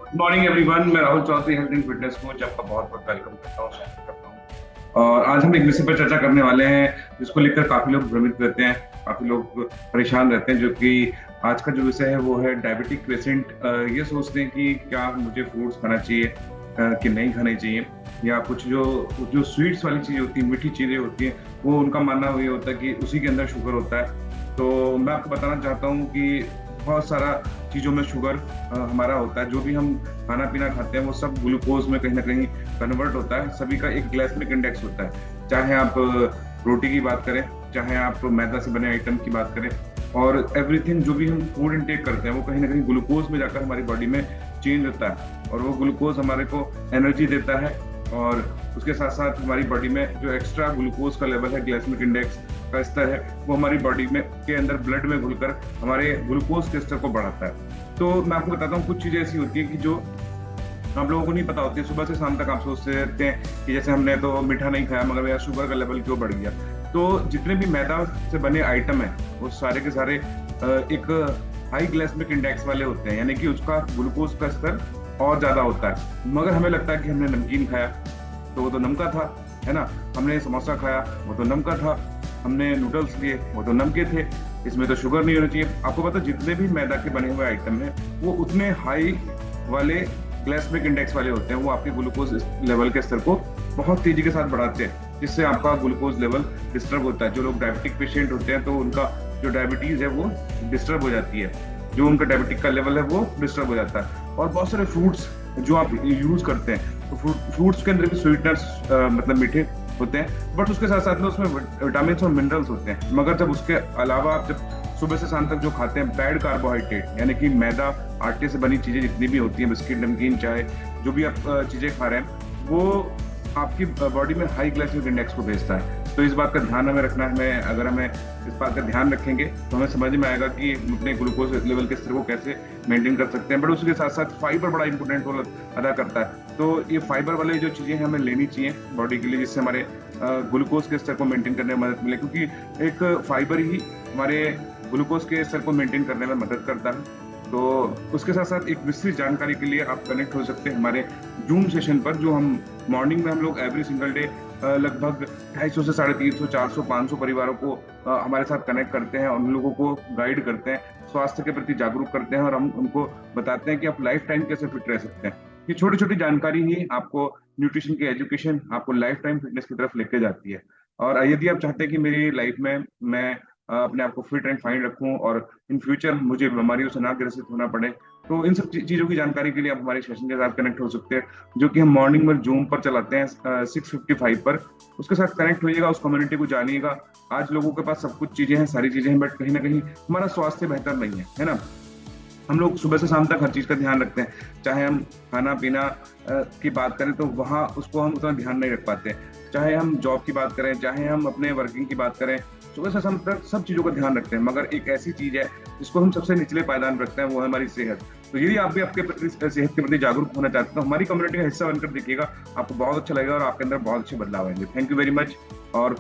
Good morning everyone. मैं Rahul Chaudhary, health and fitness coach, आपका बहुत बहुत वेलकम करता हूँ, स्वागत करता हूँ। और आज हम एक विषय पर चर्चा करने वाले हैं जिसको लेकर काफी लोग भ्रमित रहते हैं, काफी लोग परेशान रहते हैं। जो कि आज का जो विषय है वो है डायबिटिक पेशेंट ये सोचते हैं कि क्या मुझे फ्रूट्स खाना चाहिए कि नहीं खाने चाहिए, या कुछ जो जो स्वीट्स वाली चीजें होती है, मीठी चीजें होती हैं, वो उनका मानना ये होता है कि उसी के अंदर शुगर होता है। तो मैं आपको बताना चाहता हूँ कि बहुत सारा चीज़ों में शुगर हमारा होता है। जो भी हम खाना पीना खाते हैं वो सब ग्लूकोज में कहीं ना कहीं कन्वर्ट होता है। सभी का एक ग्लाइसेमिक इंडेक्स होता है, चाहे आप रोटी की बात करें, चाहे आप मैदा से बने आइटम की बात करें, और एवरीथिंग जो भी हम फूड इनटेक करते हैं वो कहीं ना कहीं ग्लूकोज में जाकर हमारी बॉडी में चेंज होता है, और वो ग्लूकोज हमारे को एनर्जी देता है। और उसके साथ साथ हमारी बॉडी में जो एक्स्ट्रा ग्लूकोज का लेवल है, ग्लाइसेमिक इंडेक्स का स्तर है, वो हमारी बॉडी में के अंदर ब्लड में घुलकर हमारे ग्लूकोज के स्तर को बढ़ाता है। तो मैं आपको बताता हूँ, कुछ चीजें ऐसी होती है कि जो आप लोगों को नहीं पता होती है। सुबह से शाम तक आप सोचते रहते हैं कि जैसे हमने तो मीठा नहीं खाया, मगर मेरा शुगर का लेवल क्यों बढ़ गया। तो जितने भी मैदा से बने आइटम है वो सारे के सारे एक हाई ग्लाइसेमिक इंडेक्स वाले होते हैं, यानी कि उसका ग्लूकोज का स्तर और ज्यादा होता है। मगर हमें लगता है कि हमने नमकीन खाया तो वो तो नमका था, है ना। हमने समोसा खाया वो तो नमका था, हमने नूडल्स लिए वो तो नमके थे, इसमें तो शुगर नहीं होनी चाहिए। आपको पता जितने भी मैदा के बने हुए आइटम हैं वो उतने हाई वाले ग्लाइसेमिक इंडेक्स वाले होते हैं। वो आपके ग्लूकोज लेवल के स्तर को बहुत तेजी के साथ बढ़ाते हैं, जिससे आपका ग्लूकोज लेवल डिस्टर्ब होता है। जो लोग डायबिटिक पेशेंट होते हैं तो उनका जो डायबिटीज है वो डिस्टर्ब हो जाती है, जो उनका डायबिटिक का लेवल है वो डिस्टर्ब हो जाता है। और बहुत सारे फ्रूट्स जो आप यूज करते हैं, तो फ्रूट्स के अंदर भी स्वीटनर्स मतलब मीठे होते हैं, बट उसके साथ साथ में उसमें विटामिन और मिनरल्स होते हैं। मगर जब उसके अलावा आप जब सुबह से शाम तक जो खाते हैं बैड कार्बोहाइड्रेट, यानी कि मैदा, आटे से बनी चीजें जितनी भी होती हैं, बिस्किट, नमकीन, चाय, जो भी आप चीजें खा रहे हैं, वो आपकी बॉडी में हाई ग्लाइसेमिक इंडेक्स को भेजता है। तो इस बात का ध्यान हमें रखना है। हमें अगर हमें इस बात का ध्यान रखेंगे तो हमें समझ में आएगा कि अपने ग्लूकोज लेवल के स्तर को कैसे मेंटेन कर सकते हैं। बट उसके साथ साथ फाइबर बड़ा इंपॉर्टेंट रोल अदा करता है। तो ये फाइबर वाले जो चीजें हमें लेनी चाहिए बॉडी के लिए, जिससे हमारे ग्लूकोज के स्तर को मेंटेन करने में मदद मिले, क्योंकि एक फाइबर ही हमारे ग्लूकोज के स्तर को मेंटेन करने में मदद करता है। तो उसके साथ साथ एक विस्तृत जानकारी के लिए आप कनेक्ट हो सकते हैं हमारे जूम सेशन पर, जो हम मॉर्निंग में हम लोग एवरी सिंगल डे लगभग 250 से 350, 400, 500 परिवारों को हमारे साथ कनेक्ट करते हैं, उन लोगों को गाइड करते हैं, स्वास्थ्य के प्रति जागरूक करते हैं, और हम उनको बताते हैं कि आप लाइफ टाइम कैसे फिट रह सकते हैं। ये छोटी छोटी जानकारी ही आपको न्यूट्रिशन की एजुकेशन, आपको लाइफ टाइम फिटनेस की तरफ लेके जाती है। और यदि आप चाहते हैं कि मेरी लाइफ में मैं अपने आप को फिट एंड फाइन रखूं और इन फ्यूचर मुझे बीमारियों से ना ग्रसित होना पड़े, तो इन सब चीजों की जानकारी के लिए आप हमारे सेशन के साथ कनेक्ट हो सकते हैं, जो कि हम मॉर्निंग में जूम पर चलाते हैं 6:55 पर। उसके साथ कनेक्ट होइएगा, उस कम्युनिटी को जानिएगा। आज लोगों के पास सब कुछ चीजें हैं, सारी चीजें हैं, बट कहीं ना कहीं हमारा स्वास्थ्य बेहतर नहीं है ना। हम लोग सुबह से शाम तक हर चीज का ध्यान रखते हैं, चाहे हम खाना पीना की बात करें तो वहाँ उसको हम उतना ध्यान नहीं रख पाते, चाहे हम जॉब की बात करें, चाहे हम अपने वर्किंग की बात करें, सुबह से शाम तक सब चीजों का ध्यान रखते हैं। मगर एक ऐसी चीज है जिसको हम सबसे निचले पायदान रखते हैं, वो है हमारी सेहत। तो यदि आप भी आपके सेहत के प्रति जागरूक होना चाहते हैं तो हमारी कम्युनिटी का हिस्सा बनकर देखिएगा, आपको बहुत अच्छा लगेगा और आपके अंदर बहुत अच्छे बदलाव आएंगे। Thank you very much. और